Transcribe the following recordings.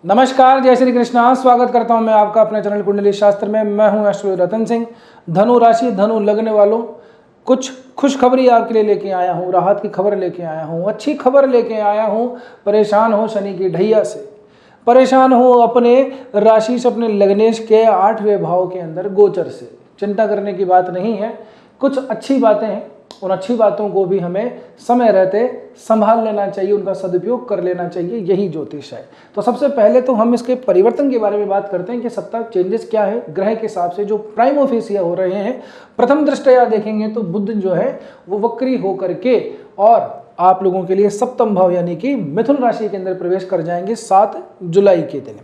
नमस्कार, जय श्री कृष्णा। स्वागत करता हूं मैं आपका अपने चैनल कुंडली शास्त्र में। मैं हूं एस्ट्रो रतन सिंह। धनु राशि, धनु लगने वालों, कुछ खुशखबरी आपके लिए लेके आया हूं, राहत की खबर लेके आया हूं, अच्छी खबर लेके आया हूं। परेशान हो शनि की ढैया से, परेशान हो अपने राशि से, अपने लग्नेश के 8वें भाव के अंदर गोचर से। चिंता करने की बात नहीं है, कुछ अच्छी बातें हैं। उन अच्छी बातों को भी हमें समय रहते संभाल लेना चाहिए, उनका सदुपयोग कर लेना चाहिए, यही ज्योतिष है। तो सबसे पहले तो हम इसके परिवर्तन के बारे में बात करते हैं कि सप्ताह चेंजेस क्या है ग्रह के हिसाब से जो प्राइम ऑफिसिया हो रहे हैं। प्रथम दृष्टया देखेंगे तो बुध जो है वो वक्री होकर के और आप लोगों के लिए सप्तम भाव यानी कि मिथुन राशि के अंदर प्रवेश कर जाएंगे 7 जुलाई के दिन।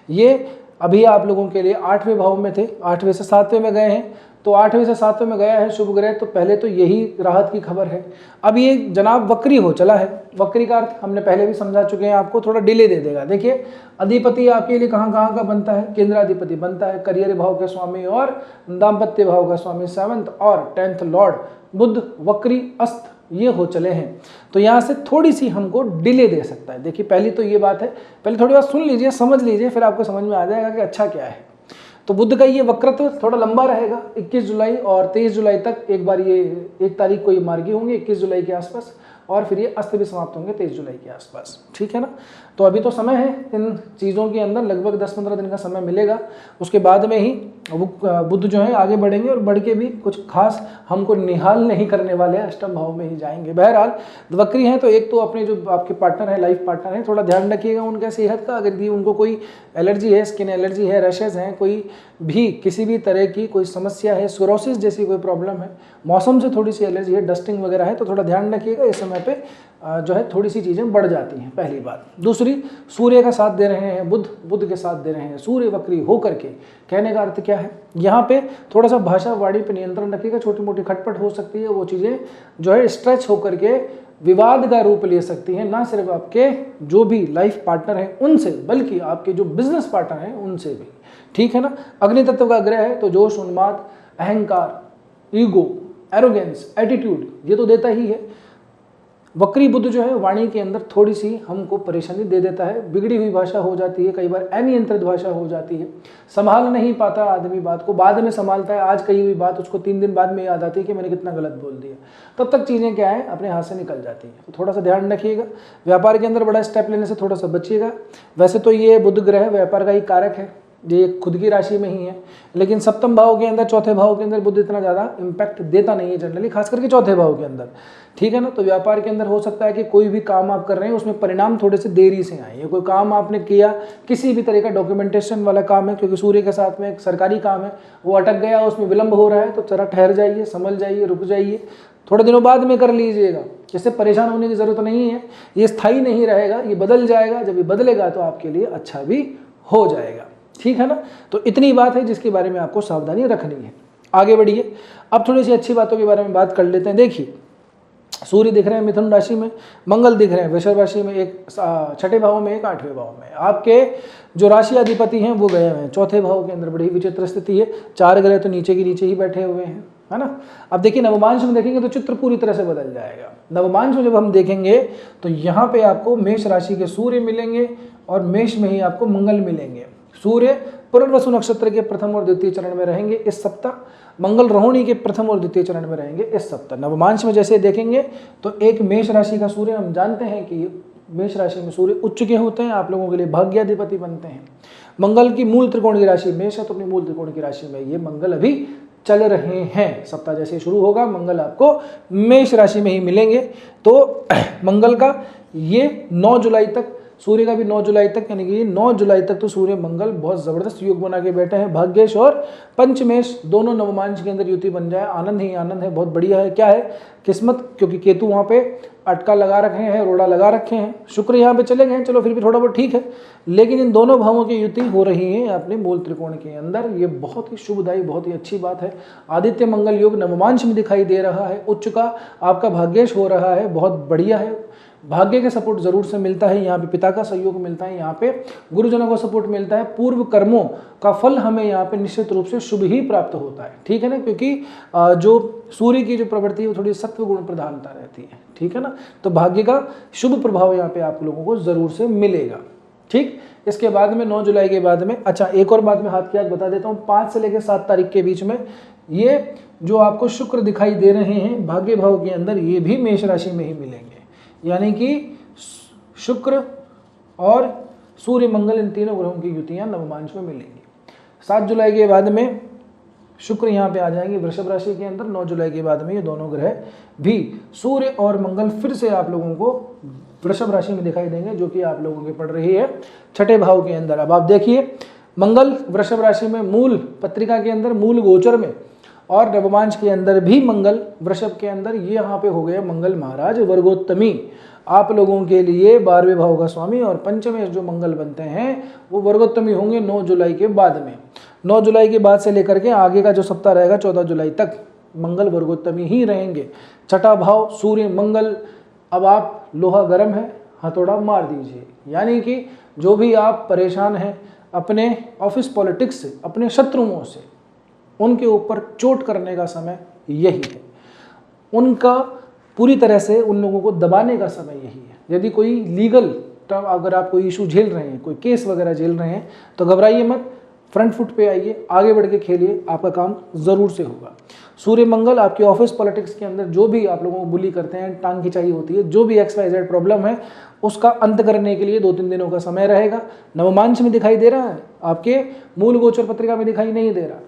ये अभी आप लोगों के लिए 8वें भाव में थे, 8वें से 7वें में गए हैं। तो 8वें से 7वें में गया है शुभ ग्रह, तो पहले तो यही राहत की खबर है। अब ये जनाब वक्री हो चला है। वक्री का अर्थ हमने पहले भी समझा चुके हैं, आपको थोड़ा डिले दे देगा। देखिए, अधिपति आपके लिए कहाँ कहाँ का बनता है? केंद्राधिपति बनता है, करियर भाव के स्वामी और दाम्पत्य भाव का स्वामी 7th और 10th लॉर्ड बुध वक्री अस्त ये हो चले हैं। तो यहाँ से थोड़ी सी हमको डिले दे सकता है। देखिए, पहली तो ये बात है, पहले थोड़ी बात सुन लीजिए, समझ लीजिए, फिर आपको समझ में आ जाएगा कि अच्छा क्या है। तो बुध का ये वक्रत्व थोड़ा लंबा रहेगा, 21 जुलाई और 23 जुलाई तक। एक बार ये 1 तारीख को ये मार्गी होंगे 21 जुलाई के आसपास, और फिर ये अस्त भी समाप्त होंगे 23 जुलाई के आसपास। ठीक है ना? तो अभी तो समय है इन चीज़ों के अंदर, लगभग 10-15 दिन का समय मिलेगा। उसके बाद में ही बुध जो है आगे बढ़ेंगे और बढ़ के भी कुछ खास हमको निहाल नहीं करने वाले हैं, अष्टम भाव में ही जाएंगे। बहरहाल वक्री हैं तो एक तो अपने जो आपके पार्टनर है, लाइफ पार्टनर है, थोड़ा ध्यान रखिएगा उनके सेहत का। अगर उनको कोई एलर्जी है, स्किन एलर्जी है, रैशेज हैं, कोई भी किसी भी तरह की कोई समस्या है, सोरोसिस जैसी कोई प्रॉब्लम है, मौसम से थोड़ी सी एलर्जी है, डस्टिंग वगैरह है, तो थोड़ा ध्यान रखिएगा। इस समय पे जो है थोड़ी सी चीज़ें बढ़ जाती हैं, पहली बात। दूसरी, सूर्य का साथ दे रहे हैं बुध के साथ दे रहे हैं, सूर्य वक्री होकर के। कहने का अर्थ क्या है? यहाँ पे थोड़ा सा भाषा वाणी पे नियंत्रण रखिएगा। छोटी मोटी खटपट हो सकती है, वो चीज़ें जो है स्ट्रेच होकर के विवाद का रूप ले सकती हैं, ना सिर्फ आपके जो भी लाइफ पार्टनर हैं उनसे, बल्कि आपके जो बिजनेस पार्टनर हैं उनसे भी। ठीक है ना? अग्नि तत्व का ग्रह है तो जोश, उन्माद, अहंकार, ईगो, एरोगेंस, एटीट्यूड ये तो देता ही है। वक्री बुध जो है वाणी के अंदर थोड़ी सी हमको परेशानी दे देता है, बिगड़ी हुई भाषा हो जाती है, कई बार अनियंत्रित भाषा हो जाती है, संभाल नहीं पाता आदमी बात को, बाद में संभालता है। आज कही हुई बात उसको 3 दिन बाद में याद आती है कि मैंने कितना गलत बोल दिया, तब तक चीज़ें क्या है अपने हाथ से निकल जाती हैं। तो थोड़ा सा ध्यान रखिएगा। व्यापार के अंदर बड़ा स्टेप लेने से थोड़ा सा बचिएगा। वैसे तो ये बुध ग्रह व्यापार का ही कारक है, ये खुद की राशि में ही है, लेकिन सप्तम भाव के अंदर, चौथे भाव के अंदर बुध इतना ज़्यादा इम्पैक्ट देता नहीं है जनरली, खास करके चौथे भाव के अंदर। ठीक है ना? तो व्यापार के अंदर हो सकता है कि कोई भी काम आप कर रहे हैं उसमें परिणाम थोड़े से देरी से आए। कोई काम आपने किया, किसी भी तरह का डॉक्यूमेंटेशन वाला काम है, क्योंकि सूर्य के साथ में एक सरकारी काम है, वो अटक गया, उसमें विलंब हो रहा है, तो जरा ठहर जाइए, समझ जाइए, रुक जाइए, थोड़े दिनों बाद में कर लीजिएगा। इससे परेशान होने की ज़रूरत नहीं है, ये स्थायी नहीं रहेगा, ये बदल जाएगा। जब ये बदलेगा तो आपके लिए अच्छा भी हो जाएगा। ठीक है ना? तो इतनी बात है जिसके बारे में आपको सावधानी रखनी है। आगे बढ़िए, अब थोड़ी सी अच्छी बातों के बारे में बात कर लेते हैं। देखिए, सूर्य दिख रहे हैं मिथुन राशि में, मंगल दिख रहे हैं वृषभ राशि में, एक 6ठे भाव में, एक 8वें भाव में। आपके जो राशि अधिपति हैं वो गए हुए हैं चौथे भाव के अंदर। बड़ी विचित्र स्थिति है, 4 ग्रह तो नीचे की नीचे ही बैठे हुए हैं, है ना? अब देखिए, नवमांश में देखेंगे तो चित्र पूरी तरह से बदल जाएगा। नवमांश में जब हम देखेंगे तो यहाँ पे आपको मेष राशि के सूर्य मिलेंगे और मेष में ही आपको मंगल मिलेंगे। सूर्य पुनर्वसु नक्षत्र के प्रथम और द्वितीय चरण में रहेंगे इस सप्ताह, मंगल रोहिणी के प्रथम और द्वितीय चरण में रहेंगे इस सप्ताह। नवमांश में जैसे देखेंगे तो एक मेष राशि का सूर्य, हम जानते हैं कि मेष राशि में सूर्य उच्च के होते हैं, आप लोगों के लिए भाग्याधिपति बनते हैं। मंगल की मूल त्रिकोण की राशि मेष है, तो अपनी मूल त्रिकोण की राशि में ये मंगल अभी चल रहे हैं। सप्ताह जैसे शुरू होगा मंगल आपको मेष राशि में ही मिलेंगे। तो मंगल का ये 9 जुलाई तक, सूर्य का भी 9 जुलाई तक, यानी कि 9 जुलाई तक तो सूर्य मंगल बहुत ज़बरदस्त योग बना के बैठे हैं। भाग्येश और पंचमेश दोनों नवमांश के अंदर युति बन जाए, आनंद ही आनंद है, बहुत बढ़िया है। क्या है? किस्मत, क्योंकि केतु वहाँ पे अटका लगा रखे हैं, रोड़ा लगा रखे हैं, शुक्र यहाँ पे चले गए, चलो फिर भी थोड़ा बहुत ठीक है, लेकिन इन दोनों भावों की युति हो रही है अपने मूल त्रिकोण के अंदर। ये बहुत ही शुभदायी, बहुत ही अच्छी बात है। आदित्य मंगल योग नवमांश में दिखाई दे रहा है, उच्च का आपका भाग्येश हो रहा है, बहुत बढ़िया है। भाग्य का सपोर्ट जरूर से मिलता है, यहाँ पे पिता का सहयोग मिलता है, यहाँ पे गुरुजनों का सपोर्ट मिलता है, पूर्व कर्मों का फल हमें यहाँ पे निश्चित रूप से शुभ ही प्राप्त होता है। ठीक है ना? क्योंकि जो सूर्य की जो प्रवृत्ति है वो थोड़ी सत्व गुण प्रधानता रहती है। ठीक है ना? तो भाग्य का शुभ प्रभाव यहाँ पे आप लोगों को जरूर से मिलेगा। ठीक। इसके बाद में 9 जुलाई के बाद में, अच्छा एक और बात मैं हाथ की याद बता देता हूँ, 5 से लेकर 7 तारीख के बीच में ये जो आपको शुक्र दिखाई दे रहे हैं भाग्य भाव के अंदर, ये भी मेष राशि में ही मिलेंगे। यानी कि शुक्र और सूर्य मंगल इन तीनों ग्रहों की युतियाँ नवमांश में मिलेंगी। 7 जुलाई के बाद में शुक्र यहाँ पे आ जाएंगे वृषभ राशि के अंदर। 9 जुलाई के बाद में ये दोनों ग्रह भी सूर्य और मंगल फिर से आप लोगों को वृषभ राशि में दिखाई देंगे, जो कि आप लोगों की पड़ रही है छठे भाव के अंदर। अब आप देखिए मंगल वृषभ राशि में मूल पत्रिका के अंदर, मूल गोचर में, और नवमांश के अंदर भी मंगल वृषभ के अंदर, ये यहाँ पे हो गया मंगल महाराज वर्गोत्तमी आप लोगों के लिए 12वें भाव का स्वामी। और पंचमें जो मंगल बनते हैं वो वर्गोत्तमी होंगे 9 जुलाई के बाद में। 9 जुलाई के बाद से लेकर के आगे का जो सप्ताह रहेगा 14 जुलाई तक मंगल वर्गोत्तमी ही रहेंगे। छठा भाव सूर्य मंगल, अब आप लोहा गर्म है हथौड़ा मार दीजिए। यानी कि जो भी आप परेशान हैं अपने ऑफिस पॉलिटिक्स से, अपने शत्रुओं से, उनके ऊपर चोट करने का समय यही है। उनका पूरी तरह से उन लोगों को दबाने का समय यही है। यदि कोई लीगल अगर आप कोई इशू झेल रहे हैं, कोई केस वगैरह झेल रहे हैं, तो घबराइए मत, फ्रंट फुट पे आइए, आगे बढ़ के खेलिए, आपका काम ज़रूर से होगा। सूर्य मंगल आपके ऑफिस पॉलिटिक्स के अंदर जो भी आप लोगों को बुली करते हैं, टांग खिंचाई होती है, जो भी XYZ प्रॉब्लम है, उसका अंत करने के लिए 2-3 दिनों का समय रहेगा। नवमांश में दिखाई दे रहा है, आपके मूल गोचर पत्रिका में दिखाई नहीं दे रहा।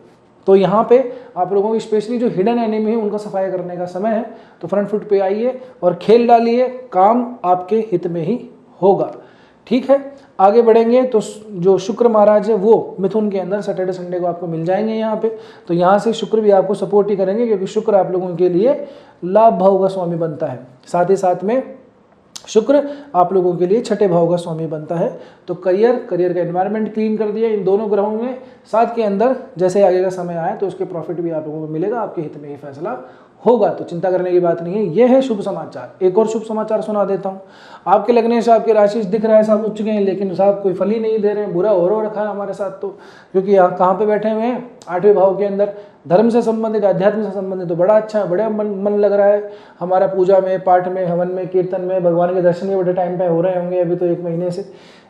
तो यहाँ पे आप लोगों की स्पेशली जो हिडन एनिमी है उनका सफाई करने का समय है। तो फ्रंट फुट पे आइए और खेल डालिए, काम आपके हित में ही होगा। ठीक है, आगे बढ़ेंगे तो जो शुक्र महाराज है वो मिथुन के अंदर सैटरडे संडे को आपको मिल जाएंगे यहाँ पे। तो यहाँ से शुक्र भी आपको सपोर्ट ही करेंगे, क्योंकि शुक्र आप लोगों के लिए लाभ भाव का स्वामी बनता है। साथ ही साथ में शुक्र आप लोगों के लिए छठे भाव का स्वामी बनता है। तो करियर का एनवायरनमेंट क्लीन कर दिया इन दोनों ग्रहों ने। साथ के अंदर जैसे आगे का समय आए तो उसके प्रॉफिट भी आप लोगों को मिलेगा, आपके हित में ही फैसला होगा। तो चिंता करने की बात नहीं है। यह है शुभ समाचार। एक और शुभ समाचार सुना देता हूँ। आपके लगने से आपकी राशि दिख रहा है साहब उच्च गए, लेकिन साहब कोई फल ही नहीं दे रहे हैं, बुरा हो रखा है हमारे साथ। तो क्योंकि यहाँ कहाँ पे बैठे हुए हैं, 8वें भाव के अंदर। धर्म से संबंधित, अध्यात्म से संबंधित तो बड़ा अच्छा है, बड़े मन लग रहा है हमारा, पूजा में, पाठ में, हवन में, कीर्तन में, भगवान के दर्शन भी बड़े टाइम पे हो रहे होंगे अभी तो 1 महीने से।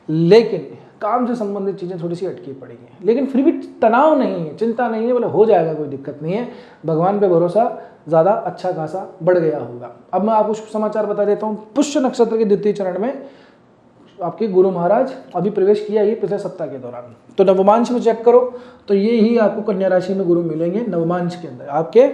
लेकिन काम से संबंधित चीज़ें थोड़ी सी अटकी पड़ी हैं, लेकिन फिर भी तनाव नहीं है, चिंता नहीं है, बोले हो जाएगा, कोई दिक्कत नहीं है। भगवान पे भरोसा ज़्यादा अच्छा खासा बढ़ गया होगा। अब मैं आपको शुभ समाचार बता देता हूँ। पुष्य नक्षत्र के द्वितीय चरण में आपके गुरु महाराज अभी प्रवेश किया ही पिछले सप्ताह के दौरान। तो नवमांश में चेक करो तो ये ही आपको कन्या राशि में गुरु मिलेंगे नवमांश के अंदर, आपके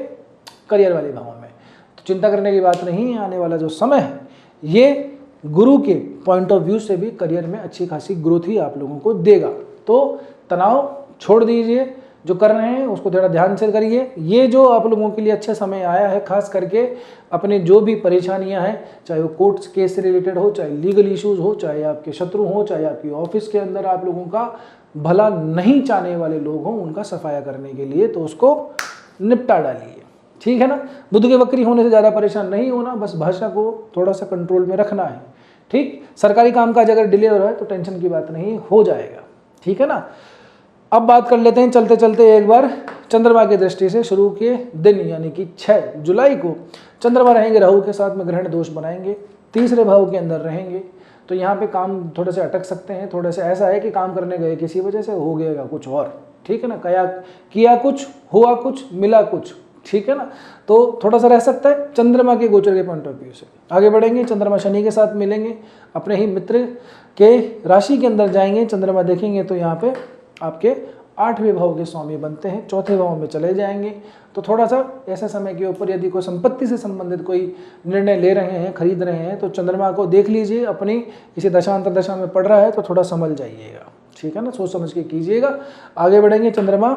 करियर वाले भाव में। तो चिंता करने की बात नहीं है। आने वाला जो समय है ये गुरु के पॉइंट ऑफ व्यू से भी करियर में अच्छी खासी ग्रोथ ही आप लोगों को देगा। तो तनाव छोड़ दीजिए, जो कर रहे हैं उसको थोड़ा ध्यान से करिए। ये जो आप लोगों के लिए अच्छा समय आया है, खास करके अपने जो भी परेशानियां हैं, चाहे वो कोर्ट केस से रिलेटेड हो, चाहे लीगल इश्यूज हो, चाहे आपके शत्रु हो, चाहे आपकी ऑफिस के अंदर आप लोगों का भला नहीं चाहने वाले लोग हों, उनका सफाया करने के लिए तो उसको निपटा डालिए। ठीक है ना। बुध के वक्री होने से ज़्यादा परेशान नहीं होना, बस भाषा को थोड़ा सा कंट्रोल में रखना है। ठीक। सरकारी कामकाज अगर डिले हो रहा है तो टेंशन की बात नहीं, हो जाएगा। ठीक है ना। अब बात कर लेते हैं चलते चलते एक बार चंद्रमा की दृष्टि से। शुरू के दिन यानी कि 6 जुलाई को चंद्रमा रहेंगे राहु के साथ में, ग्रहण दोष बनाएंगे, तीसरे भाव के अंदर रहेंगे। तो यहाँ पे काम थोड़े से अटक सकते हैं। थोड़े से ऐसा है कि काम करने गए किसी वजह से, हो गएगा कुछ और। ठीक है ना। किया कुछ, हुआ कुछ, मिला कुछ। ठीक है ना। तो थोड़ा सा रह सकता है चंद्रमा के गोचर के पॉइंट ऑफ व्यू से। आगे बढ़ेंगे, चंद्रमा शनि के साथ मिलेंगे, अपने ही मित्र के राशि के अंदर जाएंगे। चंद्रमा देखेंगे तो यहाँ पे आपके 8वें भाव के स्वामी बनते हैं, 4थे भाव में चले जाएंगे। तो थोड़ा सा ऐसे समय के ऊपर यदि कोई संपत्ति से संबंधित कोई निर्णय ले रहे हैं, खरीद रहे हैं, तो चंद्रमा को देख लीजिए, अपनी किसी दशांतर दशा में पड़ रहा है तो थोड़ा संभल जाइएगा। ठीक है ना, सोच समझ के कीजिएगा। आगे बढ़ेंगे, चंद्रमा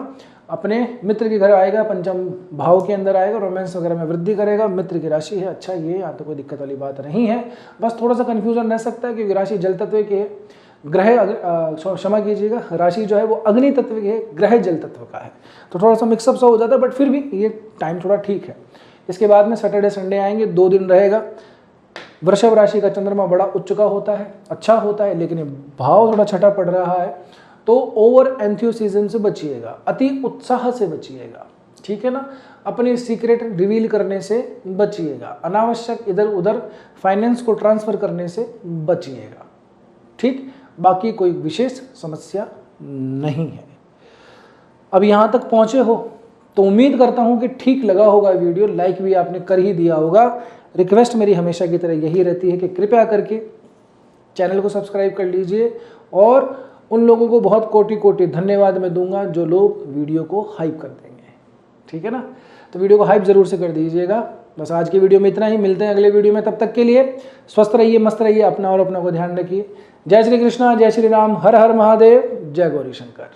अपने मित्र के घर आएगा, पंचम भाव के अंदर आएगा, रोमांस वगैरह में वृद्धि करेगा। मित्र की राशि है, अच्छा ये यहाँ तो कोई दिक्कत वाली बात नहीं है। बस थोड़ा सा कन्फ्यूजन रह सकता है क्योंकि राशि जल तत्व की है, ग्रह क्षमा कीजिएगा, राशि जो है वो अग्नि तत्व की है, ग्रह जल तत्व का है, तो थोड़ा सा मिक्सअप सा हो जाता है। बट फिर भी ये टाइम थोड़ा ठीक है। इसके बाद में सैटरडे संडे आएंगे, 2 दिन रहेगा। वृषभ राशि का चंद्रमा बड़ा उच्च का होता है, अच्छा होता है, लेकिन भाव थोड़ा छठा पड़ रहा है, तो ओवर एंथ्यूसिज्म से बचिएगा, अति उत्साह से बचिएगा। ठीक है ना। अपने सीक्रेट रिवील करने से बचिएगा, अनावश्यक इधर उधर फाइनेंस को ट्रांसफर करने से बचिएगा। ठीक। बाकी कोई विशेष समस्या नहीं है। अब यहाँ तक पहुँचे हो तो उम्मीद करता हूँ कि ठीक लगा होगा वीडियो, लाइक भी आपने कर ही दिया होगा। रिक्वेस्ट मेरी हमेशा की तरह यही रहती है कि कृपया करके चैनल को सब्सक्राइब कर लीजिए, और उन लोगों को बहुत कोटि कोटि धन्यवाद मैं दूंगा जो लोग वीडियो को हाइप कर देंगे, ठीक है ना। तो वीडियो को हाइप ज़रूर से कर दीजिएगा। बस आज की वीडियो में इतना ही, मिलते हैं अगले वीडियो में। तब तक के लिए स्वस्थ रहिए, मस्त रहिए, अपना और अपना को ध्यान रखिए। जय श्री कृष्णा, जय श्री राम, हर हर महादेव, जय गौरी शंकर।